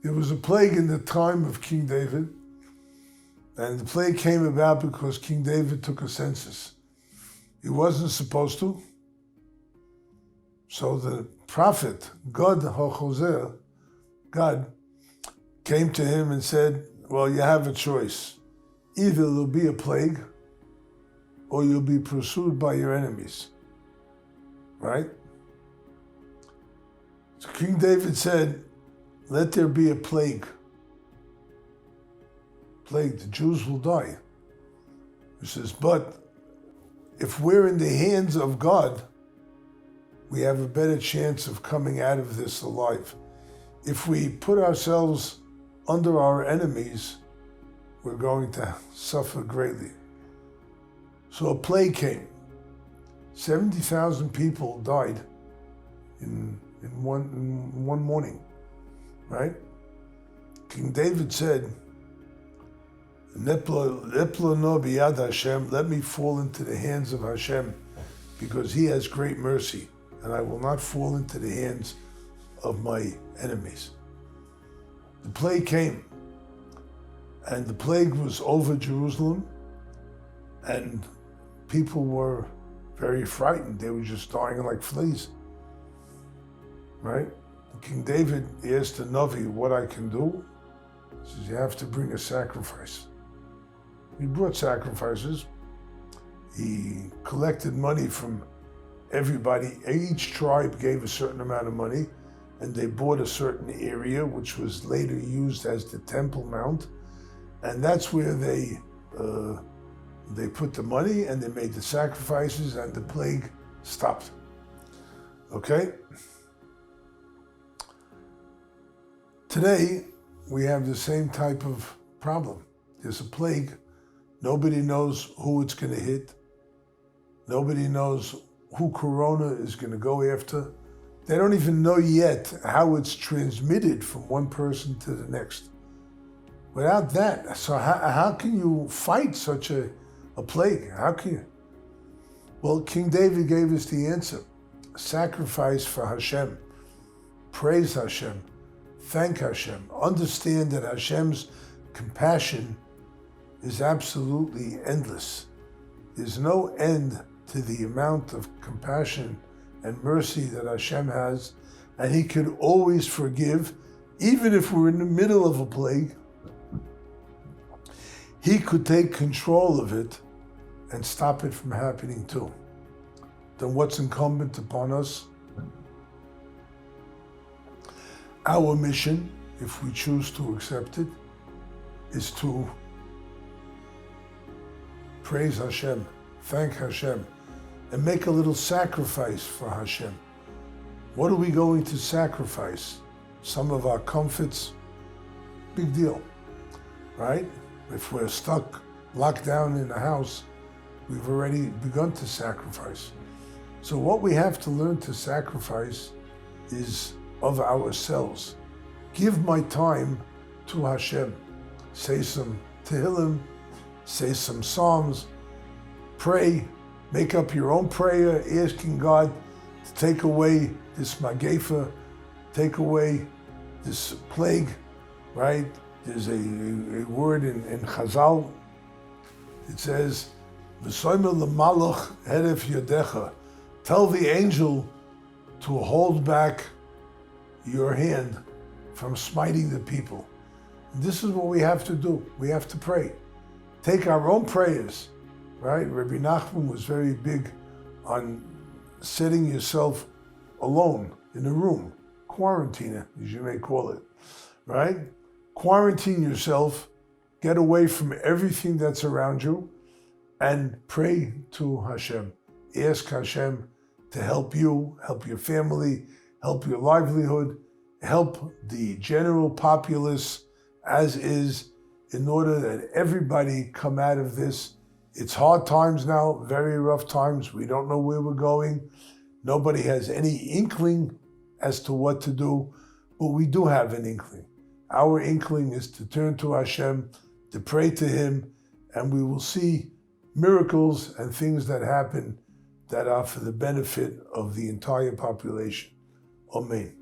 There was a plague in the time of King David, and the plague came about because King David took a census. He wasn't supposed to. So the prophet, God came to him and said, well, you have a choice. Either there'll be a plague or you'll be pursued by your enemies. Right? So King David said, let there be a plague. Plague, the Jews will die. He says, but if we're in the hands of God, we have a better chance of coming out of this alive. If we put ourselves under our enemies, we're going to suffer greatly. So a plague came. 70,000 people died in one morning, right? King David said, Neplono biyad Hashem, let me fall into the hands of Hashem, because he has great mercy, and I will not fall into the hands of my enemies. The plague came, and the plague was over Jerusalem, and people were very frightened. They were just dying like fleas, right? King David asked the Navi what I can do. He says, you have to bring a sacrifice. He brought sacrifices. He collected money from everybody. Each tribe gave a certain amount of money, and they bought a certain area, which was later used as the Temple Mount. And that's where they put the money, and they made the sacrifices, and the plague stopped. Okay? Today, we have the same type of problem. There's a plague. Nobody knows who it's going to hit. Nobody knows who Corona is going to go after. They don't even know yet how it's transmitted from one person to the next. Without that, so how can you fight such a plague? How can you? Well, King David gave us the answer. Sacrifice for Hashem. Praise Hashem. Thank Hashem. Understand that Hashem's compassion is absolutely endless. There's no end to the amount of compassion and mercy that Hashem has, and He could always forgive, even if we're in the middle of a plague. He could take control of it and stop it from happening too. Then what's incumbent upon us? Our mission, if we choose to accept it, is to praise Hashem, thank Hashem, and make a little sacrifice for Hashem. What are we going to sacrifice? Some of our comforts? Big deal, right? If we're stuck, locked down in the house, we've already begun to sacrifice. So what we have to learn to sacrifice is of ourselves. Give my time to Hashem. Say some Tehillim, say some Psalms, pray, make up your own prayer, asking God to take away this Magefa, take away this plague, right? There's a word in Chazal. It says, V'soimer l'malach heref yodecha. Tell the angel to hold back your hand from smiting the people. And this is what we have to do. We have to pray. Take our own prayers, right? Rabbi Nachman was very big on setting yourself alone in a room, quarantine, as you may call it, right? Quarantine yourself, get away from everything that's around you, and pray to Hashem. Ask Hashem to help you, help your family, help your livelihood, help the general populace as is, in order that everybody come out of this. It's hard times now, very rough times. We don't know where we're going. Nobody has any inkling as to what to do, but we do have an inkling. Our inkling is to turn to Hashem, to pray to Him, and we will see miracles and things that happen that are for the benefit of the entire population. Amen.